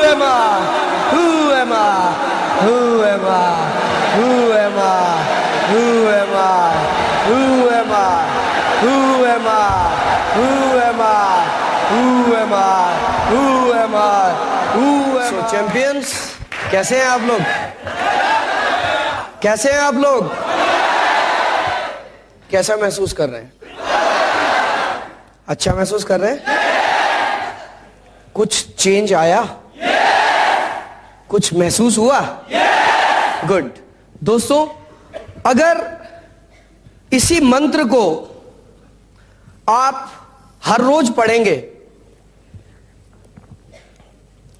am I? Who am I? Who am I? Who am I? Who am I? Who am I? Who am I? Who am I? Who am I? Who am I? Who am I? So champions, कैसे हैं आप लोग? कैसे हैं आप लोग? कैसा महसूस कर रहे हैं? अच्छा महसूस कर रहे हैं? कुछ चेंज आया? कुछ महसूस हुआ? गुड। दोस्तों, अगर इसी मंत्र को आप हर रोज पढ़ेंगे,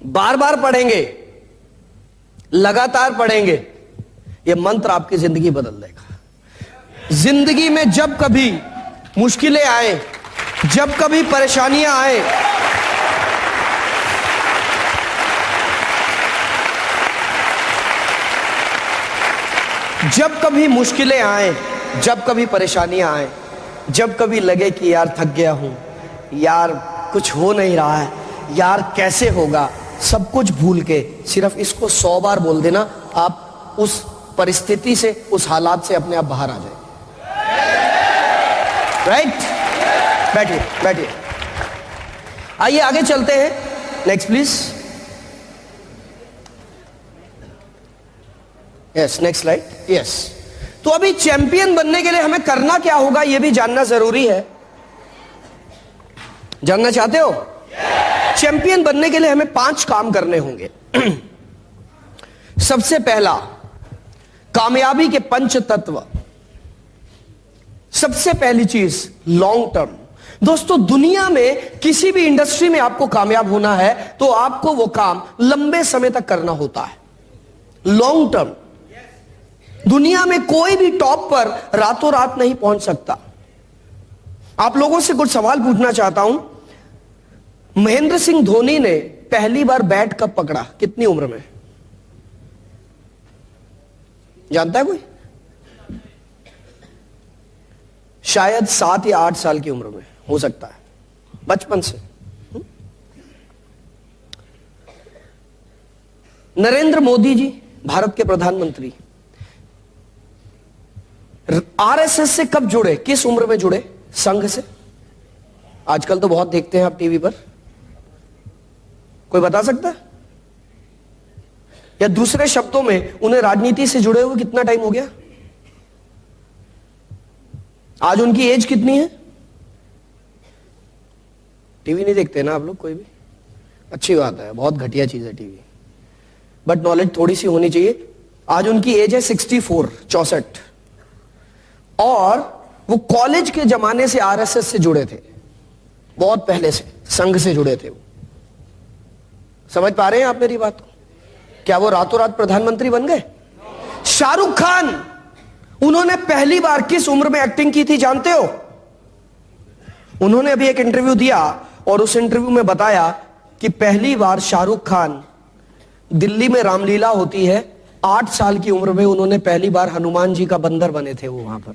बार बार पढ़ेंगे, लगातार पढ़ेंगे, यह मंत्र आपकी जिंदगी बदल देगा। जिंदगी में जब कभी मुश्किलें आए, जब कभी परेशानियां आए, जब कभी मुश्किलें आए, जब कभी परेशानियां आए, जब कभी लगे कि यार थक गया हूं, यार कुछ हो नहीं रहा है, यार कैसे होगा, सब कुछ भूल के सिर्फ इसको 100 बार बोल देना, आप उस परिस्थिति से, उस हालात से अपने आप बाहर आ जाए। राइट? बैठिए बैठिए। आइए आगे चलते हैं। Next please. Yes, next slide. Yes. तो अभी चैंपियन बनने के लिए हमें करना क्या होगा, यह भी जानना जरूरी है। जानना चाहते हो? चैंपियन बनने के लिए हमें 5 काम करने होंगे। सबसे पहला, कामयाबी के 5 तत्व। सबसे पहली चीज, लॉन्ग टर्म। दोस्तों, दुनिया में किसी भी इंडस्ट्री में आपको कामयाब होना है तो आपको वो काम लंबे समय तक करना होता है। Long term. दुनिया में कोई भी टॉप पर रातों रात नहीं पहुंच सकता। आप लोगों से कुछ सवाल पूछना चाहता हूं। महेंद्र सिंह धोनी ने पहली बार बैट कब पकड़ा, कितनी उम्र में? जानता है कोई? शायद 7 या 8 साल की उम्र में हो सकता है, बचपन से। नरेंद्र मोदी जी, भारत के प्रधानमंत्री, आरएसएस से कब जुड़े, किस उम्र में जुड़े संघ से? आजकल तो बहुत देखते हैं आप टीवी पर। कोई बता सकता है? या दूसरे शब्दों में, उन्हें राजनीति से जुड़े हुए कितना टाइम हो गया? आज उनकी एज कितनी है? टीवी नहीं देखते ना आप लोग कोई भी? अच्छी बात है, बहुत घटिया चीज है टीवी, बट नॉलेज थोड़ी सी होनी चाहिए। आज उनकी एज है 64। और वो कॉलेज के जमाने से आरएसएस से जुड़े थे, बहुत पहले से संघ से जुड़े थे। वो समझ पा रहे हैं आप मेरी बात को? क्या वो रातों रात प्रधानमंत्री बन गए? शाहरुख खान, उन्होंने पहली बार किस उम्र में एक्टिंग की थी जानते हो? उन्होंने अभी एक इंटरव्यू दिया और उस इंटरव्यू में बताया कि पहली बार शाहरुख खान, दिल्ली में रामलीला होती है, 8 साल की उम्र में उन्होंने पहली बार हनुमान जी का बंदर बने थे वो वहां पर,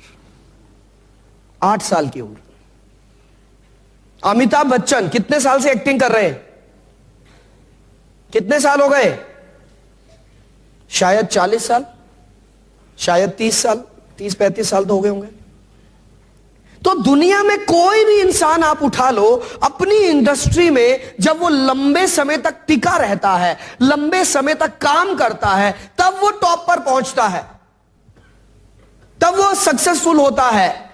8 साल की उम्र। अमिताभ बच्चन कितने साल से एक्टिंग कर रहे हैं? कितने साल हो गए? शायद 40 साल, शायद 30 साल, 30-35 साल तो हो गए होंगे। तो दुनिया में कोई भी इंसान आप उठा लो, अपनी इंडस्ट्री में जब वो लंबे समय तक टिका रहता है, लंबे समय तक काम करता है, तब वो टॉप पर पहुंचता है, तब वो सक्सेसफुल होता है।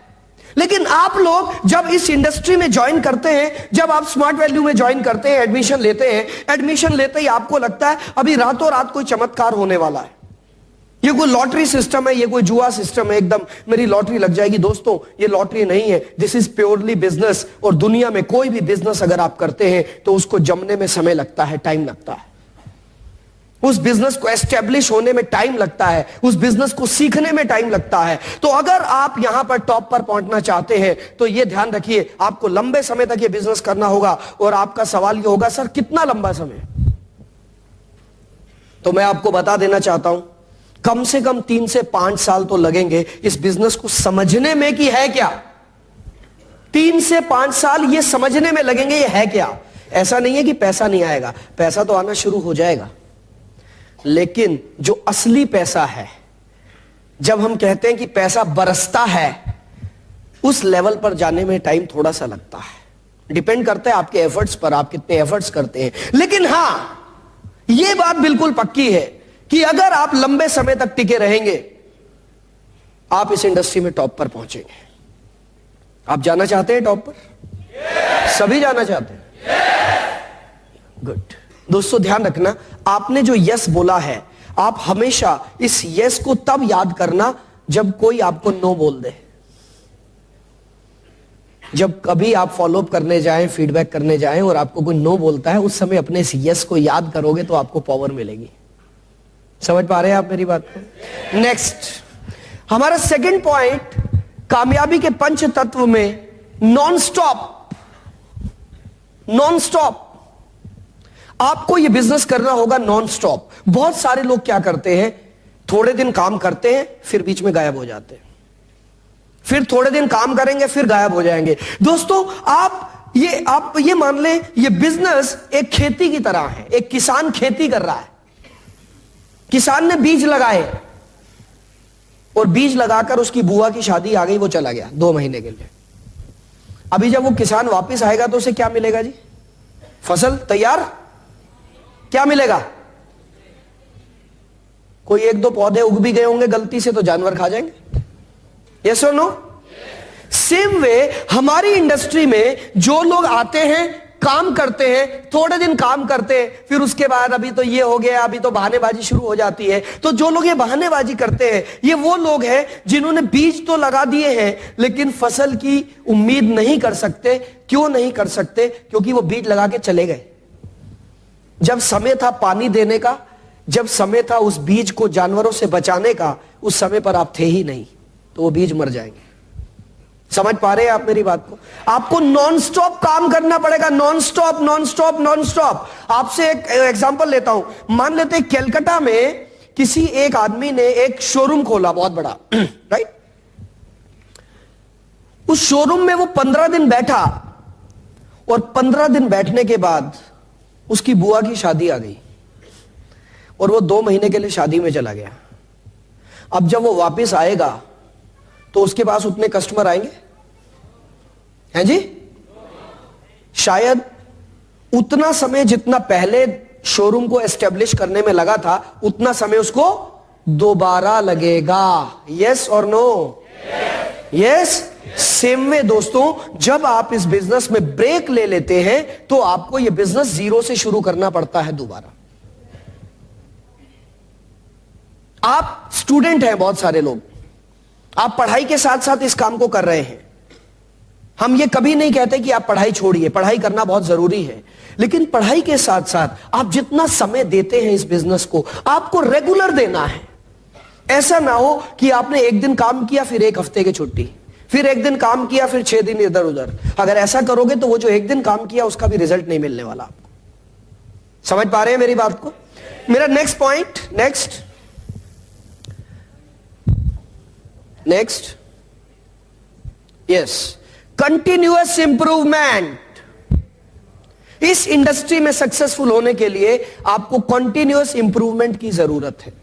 लेकिन आप लोग जब इस इंडस्ट्री में ज्वाइन करते हैं, जब आप स्मार्ट वैल्यू में ज्वाइन करते हैं, एडमिशन लेते हैं, एडमिशन लेते ही आपको लगता है अभी रातों रात कोई चमत्कार होने वाला है, ये कोई लॉटरी सिस्टम है, ये कोई जुआ सिस्टम है, एकदम मेरी लॉटरी लग जाएगी। दोस्तों, ये लॉटरी नहीं है, दिस इज प्योरली बिजनेस। और दुनिया में कोई भी बिजनेस अगर आप करते हैं तो उसको जमने में समय लगता है, टाइम लगता है। उस बिजनेस को एस्टेब्लिश होने में टाइम लगता है, उस बिजनेस को सीखने में टाइम लगता है। तो अगर आप यहां पर टॉप पर पहुंचना चाहते हैं तो यह ध्यान रखिए, आपको लंबे समय तक यह बिजनेस करना होगा। और आपका सवाल यह होगा, सर कितना लंबा समय? तो मैं आपको बता देना चाहता हूं, कम से कम 3 से 5 साल तो लगेंगे इस बिजनेस को समझने में कि है क्या। 3 से 5 साल ये समझने में लगेंगे ये है क्या। ऐसा नहीं है कि पैसा नहीं आएगा, पैसा तो आना शुरू हो जाएगा, लेकिन जो असली पैसा है, जब हम कहते हैं कि पैसा बरसता है, उस लेवल पर जाने में टाइम थोड़ा सा लगता है। डिपेंड करता है आपके एफर्ट्स पर, आप कितने एफर्ट्स करते हैं। लेकिन हां, यह बात बिल्कुल पक्की है कि अगर आप लंबे समय तक टिके रहेंगे, आप इस इंडस्ट्री में टॉप पर पहुंचेंगे। आप जाना चाहते हैं टॉप पर? सभी जाना चाहते हैं? गुड। दोस्तों ध्यान रखना, आपने जो यस बोला है, आप हमेशा इस यस को तब याद करना जब कोई आपको नो बोल दे। जब कभी आप फॉलोअप करने जाएं, फीडबैक करने जाएं और आपको कोई नो बोलता है, उस समय अपने इस यस को याद करोगे तो आपको पावर मिलेगी। समझ पा रहे हैं आप मेरी बात को? नेक्स्ट, हमारा सेकंड पॉइंट, कामयाबी के पंच तत्व में नॉन स्टॉप। नॉन स्टॉप आपको यह बिजनेस करना होगा, नॉन स्टॉप। बहुत सारे लोग क्या करते हैं, थोड़े दिन काम करते हैं, फिर बीच में गायब हो जाते हैं, फिर थोड़े दिन काम करेंगे, फिर गायब हो जाएंगे। दोस्तों आप ये मान लें, ये बिजनेस एक खेती की तरह है। एक किसान खेती कर रहा है, किसान ने बीज लगाए और बीज लगाकर उसकी बुआ की शादी आ गई, वो चला गया 2 महीने के लिए। अभी जब वो किसान वापस आएगा तो उसे क्या मिलेगा जी? फसल तैयार। क्या मिलेगा? कोई 1-2 पौधे उग भी गए होंगे गलती से तो जानवर खा जाएंगे। यस और नो? सेम वे हमारी इंडस्ट्री में जो लोग आते हैं, काम करते हैं, थोड़े दिन काम करते हैं, फिर उसके बाद अभी तो ये हो गया, अभी तो बहानेबाजी शुरू हो जाती है। तो जो लोग ये बहानेबाजी करते हैं, ये वो लोग हैं जिन्होंने बीज तो लगा दिए हैं, लेकिन फसल की उम्मीद नहीं कर सकते। क्यों नहीं कर सकते? क्योंकि वो बीज लगा के चले गए। जब समय था पानी देने का, जब समय था उस बीज को जानवरों से बचाने का, उस समय पर आप थे ही नहीं, तो वो बीज मर जाएंगे। समझ पा रहे हैं आप मेरी बात को? आपको नॉन स्टॉप काम करना पड़ेगा, non stop, non stop, non stop. आपसे एक एग्जांपल लेता हूं। मान लेते हैं कलकत्ता में किसी एक आदमी ने एक शोरूम खोला, बहुत बड़ा, राइट। उस शोरूम में वो 15 दिन बैठा और 15 दिन बैठने के बाद उसकी बुआ की शादी आ गई और वो 2 महीने के लिए शादी में चला गया। अब जब वो वापस आएगा तो उसके पास उतने कस्टमर आएंगे? हैं जी? शायद उतना समय जितना पहले शोरूम को एस्टेब्लिश करने में लगा था, उतना समय उसको दोबारा लगेगा। यस और नो? यस। सेम में दोस्तों, जब आप इस बिजनेस में ब्रेक ले लेते हैं तो आपको यह बिजनेस जीरो से शुरू करना पड़ता है दोबारा। आप स्टूडेंट हैं, बहुत सारे लोग, आप पढ़ाई के साथ साथ इस काम को कर रहे हैं। हम ये कभी नहीं कहते कि आप पढ़ाई छोड़िए, पढ़ाई करना बहुत जरूरी है, लेकिन पढ़ाई के साथ साथ आप जितना समय देते हैं इस बिजनेस को, आपको रेगुलर देना है। ऐसा ना हो कि आपने एक दिन काम किया, फिर 1 हफ्ते की छुट्टी, फिर 1 दिन काम किया, फिर 6 दिन इधर उधर। अगर ऐसा करोगे तो वो जो 1 दिन काम किया उसका भी रिजल्ट नहीं मिलने वाला आपको। समझ पा रहे हैं मेरी बात को? मेरा next point, next, yes, continuous improvement. इस इंडस्ट्री में सक्सेसफुल होने के लिए आपको कंटिन्यूअस इंप्रूवमेंट की जरूरत है।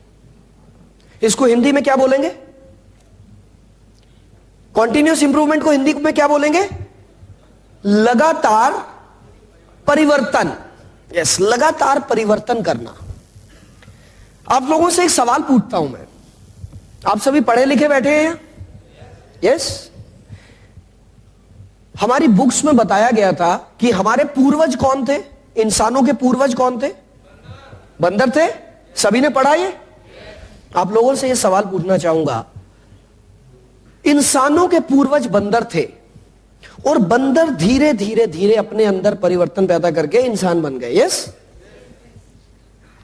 इसको हिंदी में क्या बोलेंगे? कंटिन्यूअस इंप्रूवमेंट को हिंदी में क्या बोलेंगे? लगातार परिवर्तन। यस, लगातार परिवर्तन करना। आप लोगों से एक सवाल पूछता हूं मैं, आप सभी पढ़े लिखे बैठे हैं? यस। हमारी बुक्स में बताया गया था कि हमारे पूर्वज कौन थे? इंसानों के पूर्वज कौन थे? बंदर थे। सभी ने पढ़ा ये? आप लोगों से यह सवाल पूछना चाहूंगा, इंसानों के पूर्वज बंदर थे और बंदर धीरे धीरे धीरे अपने अंदर परिवर्तन पैदा करके इंसान बन गए। यस।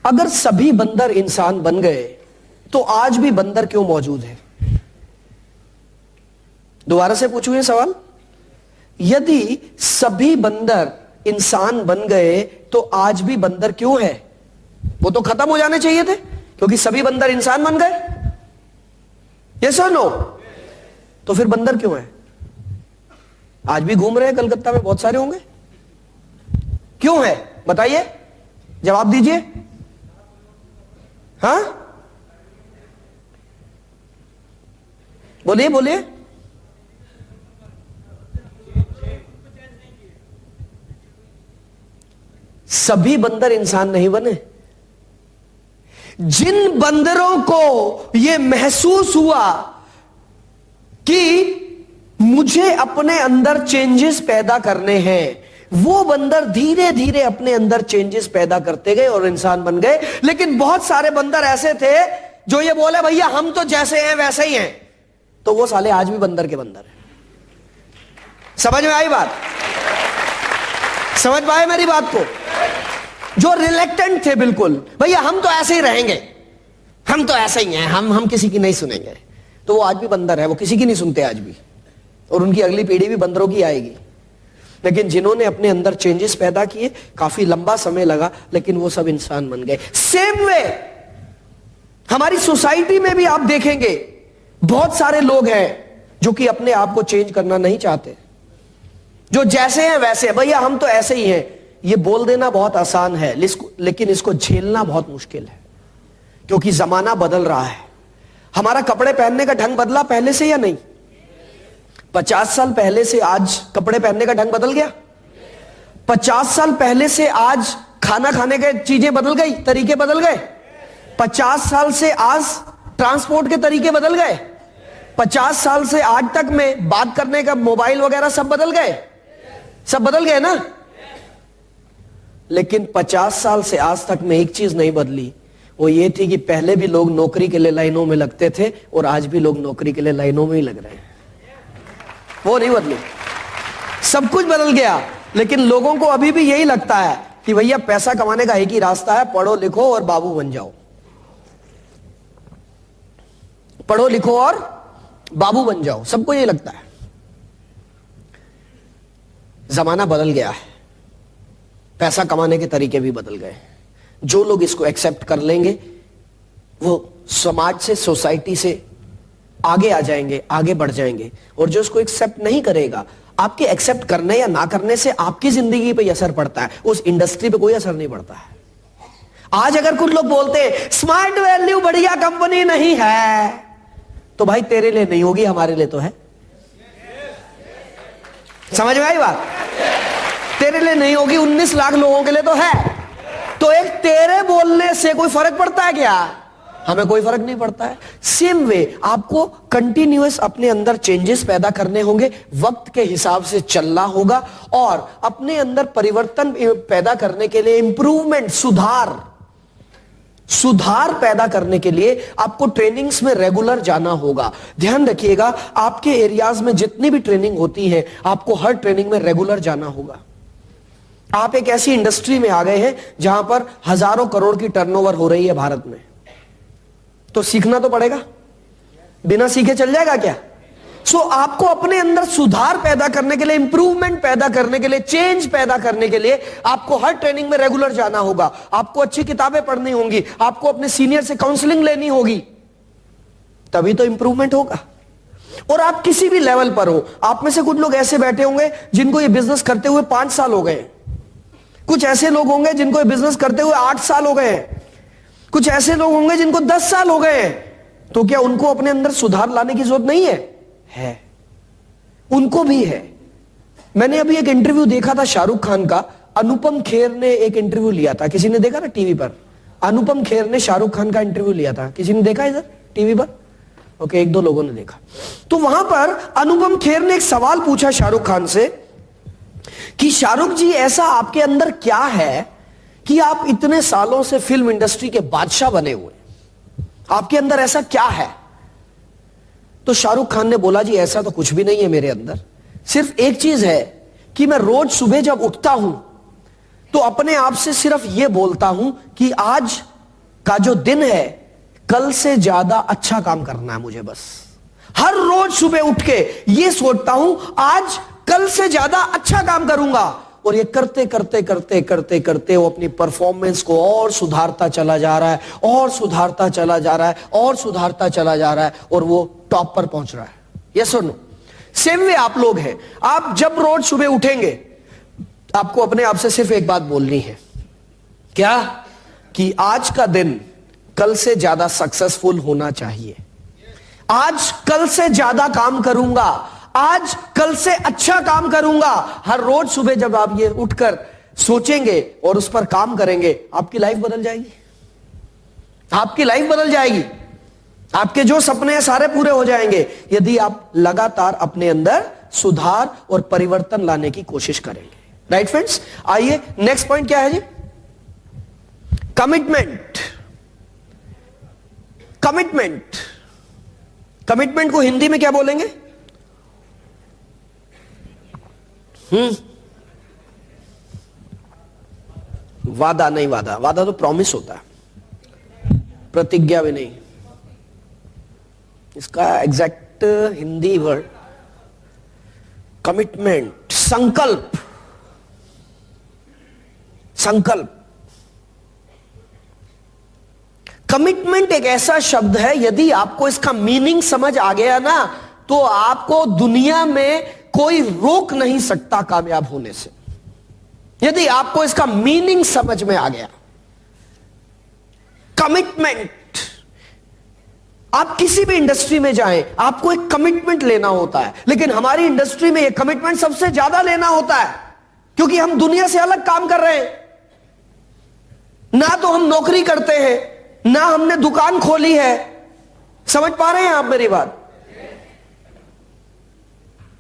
अगर सभी बंदर इंसान बन गए तो आज भी बंदर क्यों मौजूद है? दोबारा से पूछूं ये सवाल, यदि सभी बंदर इंसान बन गए तो आज भी बंदर क्यों है? वो तो खत्म हो जाने चाहिए थे क्योंकि सभी बंदर इंसान बन गए। यस और नो? तो फिर बंदर क्यों है? आज भी घूम रहे हैं कलकत्ता में, बहुत सारे होंगे। क्यों है बताइए, जवाब दीजिए। हाँ बोलिए बोलिए। सभी बंदर इंसान नहीं बने। जिन बंदरों को यह महसूस हुआ कि मुझे अपने अंदर चेंजेस पैदा करने हैं, वो बंदर धीरे धीरे अपने अंदर चेंजेस पैदा करते गए और इंसान बन गए। लेकिन बहुत सारे बंदर ऐसे थे जो ये बोले भैया हम तो जैसे हैं वैसे ही हैं, तो वो साले आज भी बंदर के बंदर हैं। समझ में आई बात? समझ पाए मेरी बात को? जो रिलेक्टेंट थे बिल्कुल, भैया हम तो ऐसे ही रहेंगे, हम तो ऐसे ही हैं, हम किसी की नहीं सुनेंगे, तो वो आज भी बंदर है, वो किसी की नहीं सुनते आज भी, और उनकी अगली पीढ़ी भी बंदरों की आएगी। लेकिन जिन्होंने अपने अंदर चेंजेस पैदा किए, काफी लंबा समय लगा, लेकिन वो सब इंसान बन गए। सेम वे हमारी सोसाइटी में भी आप देखेंगे बहुत सारे लोग हैं जो कि अपने आप को चेंज करना नहीं चाहते, जो जैसे हैं वैसे, भैया हम तो ऐसे ही हैं। ये बोल देना बहुत आसान है, लेकिन इसको झेलना बहुत मुश्किल है, क्योंकि जमाना बदल रहा है। हमारा कपड़े पहनने का ढंग बदला पहले से या नहीं? 50 साल पहले से आज कपड़े पहनने का ढंग बदल गया। 50 साल पहले से आज खाना खाने के चीजें बदल गई, तरीके बदल गए। 50 साल से आज ट्रांसपोर्ट के तरीके बदल गए। 50 साल से आज तक में बात करने का मोबाइल वगैरह सब बदल गए, सब बदल गए ना। लेकिन 50 साल से आज तक में एक चीज नहीं बदली, वो ये थी कि पहले भी लोग नौकरी के लिए लाइनों में लगते थे और आज भी लोग नौकरी के लिए लाइनों में ही लग रहे हैं। वो नहीं बदली, सब कुछ बदल गया। लेकिन लोगों को अभी भी यही लगता है कि भैया पैसा कमाने का एक ही रास्ता है, पढ़ो लिखो और बाबू बन जाओ। पढ़ो लिखो और बाबू बन जाओ, सबको यही लगता है। जमाना बदल गया है, पैसा कमाने के तरीके भी बदल गए। जो लोग इसको एक्सेप्ट कर लेंगे वो समाज से, सोसाइटी से आगे आ जाएंगे, आगे बढ़ जाएंगे। और जो इसको एक्सेप्ट नहीं करेगा, आपके एक्सेप्ट करने या ना करने से आपकी जिंदगी पे असर पड़ता है, उस इंडस्ट्री पे कोई असर नहीं पड़ता है। आज अगर कुछ लोग बोलते हैं स्मार्ट वैल्यू बढ़िया कंपनी नहीं है, तो भाई तेरे लिए नहीं होगी, हमारे लिए तो है। समझ में आई बात? तेरे लिए नहीं होगी, 19 लाख लोगों के लिए तो है। तो एक तेरे बोलने से कोई फर्क पड़ता है क्या? हमें कोई फर्क नहीं पड़ता है। सेम वे आपको कंटिन्यूअस अपने अंदर चेंजेस पैदा करने होंगे, वक्त के हिसाब से चलना होगा, और अपने अंदर परिवर्तन पैदा करने के लिए, इंप्रूवमेंट, सुधार पैदा करने के लिए आपको ट्रेनिंग्स में रेगुलर जाना होगा। ध्यान रखिएगा, आपके एरियाज में जितनी भी ट्रेनिंग होती है, आपको हर ट्रेनिंग में रेगुलर जाना होगा। आप एक ऐसी इंडस्ट्री में आ गए हैं जहां पर हजारों करोड़ की टर्नओवर हो रही है भारत में, तो सीखना तो पड़ेगा, बिना सीखे चल जाएगा क्या? सो आपको अपने अंदर सुधार पैदा करने के लिए, इंप्रूवमेंट पैदा करने के लिए, चेंज पैदा करने के लिए आपको हर ट्रेनिंग में रेगुलर जाना होगा। आपको अच्छी किताबें पढ़नी होंगी, आपको अपने सीनियर से काउंसलिंग लेनी होगी, तभी तो इंप्रूवमेंट होगा। और आप किसी भी लेवल पर हो, आप में से कुछ लोग ऐसे बैठे होंगे जिनको ये बिजनेस करते हुए 5 साल हो गए, कुछ ऐसे लोग होंगे जिनको ये बिजनेस करते हुए 8 साल हो गए, कुछ ऐसे लोग होंगे जिनको 10 साल हो गए। तो क्या उनको अपने अंदर सुधार लाने की जरूरत नहीं है? है, उनको भी है। मैंने अभी एक इंटरव्यू देखा था शाहरुख खान का, अनुपम खेर ने एक इंटरव्यू लिया था, किसी ने देखा ना टीवी पर? अनुपम खेर ने शाहरुख खान का इंटरव्यू लिया था, किसी ने देखा इधर टीवी पर? ओके, 1-2 लोगों ने देखा। तो वहां पर अनुपम खेर ने एक सवाल पूछा शाहरुख खान से कि शाहरुख जी, ऐसा आपके अंदर क्या है कि आप इतने सालों से फिल्म इंडस्ट्री के बादशाह बने हुए, आपके अंदर ऐसा क्या है? तो शाहरुख खान ने बोला, जी ऐसा तो कुछ भी नहीं है मेरे अंदर, सिर्फ एक चीज है कि मैं रोज सुबह जब उठता हूं तो अपने आप से सिर्फ यह बोलता हूं कि आज का जो दिन है, कल से ज्यादा अच्छा काम करना है मुझे। बस हर रोज सुबह उठ के यह सोचता हूं, आज कल से ज्यादा अच्छा काम करूंगा। और ये करते करते करते करते करते वो अपनी परफॉर्मेंस को और सुधारता चला जा रहा है, और सुधारता चला जा रहा है, और सुधारता चला जा रहा है, और वो टॉप पर पहुंच रहा है। यस और नो? सेम वे आप लोग हैं। आप जब रोज सुबह उठेंगे, आपको अपने आप से सिर्फ एक बात बोलनी है, क्या? कि आज का दिन कल से ज्यादा सक्सेसफुल होना चाहिए। आज कल से ज्यादा काम करूंगा, आज कल से अच्छा काम करूंगा। हर रोज सुबह जब आप ये उठकर सोचेंगे और उस पर काम करेंगे, आपकी लाइफ बदल जाएगी। आपकी लाइफ बदल जाएगी। आपके जो सपने हैं सारे पूरे हो जाएंगे यदि आप लगातार अपने अंदर सुधार और परिवर्तन लाने की कोशिश करेंगे। राइट फ्रेंड्स, आइए नेक्स्ट पॉइंट क्या है जी? कमिटमेंट। कमिटमेंट, कमिटमेंट को हिंदी में क्या बोलेंगे? वादा नहीं, वादा, वादा तो प्रॉमिस होता है, प्रतिज्ञा भी नहीं। इसका एग्जैक्ट हिंदी वर्ड कमिटमेंट, संकल्प। संकल्प, कमिटमेंट एक ऐसा शब्द है, यदि आपको इसका मीनिंग समझ आ गया ना, तो आपको दुनिया में कोई रोक नहीं सकता कामयाब होने से। यदि आपको इसका मीनिंग समझ में आ गया, कमिटमेंट। आप किसी भी इंडस्ट्री में जाएं, आपको एक कमिटमेंट लेना होता है, लेकिन हमारी इंडस्ट्री में यह कमिटमेंट सबसे ज्यादा लेना होता है, क्योंकि हम दुनिया से अलग काम कर रहे हैं। ना तो हम नौकरी करते हैं, ना हमने दुकान खोली है। समझ पा रहे हैं आप मेरी बात?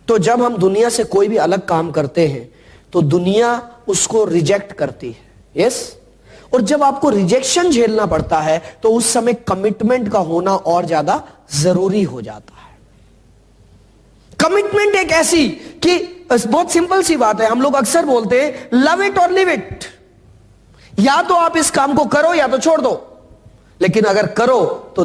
तो जब हम दुनिया से कोई भी अलग काम करते हैं तो दुनिया उसको रिजेक्ट करती है। यस, और जब आपको रिजेक्शन झेलना पड़ता है तो उस समय कमिटमेंट का होना और ज्यादा जरूरी हो जाता है। कमिटमेंट एक ऐसी कि बहुत सिंपल सी बात है, हम लोग अक्सर बोलते हैं लव इट और लिव इट। या तो आप इस काम को करो या तो छोड़ दो, लेकिन अगर करो तो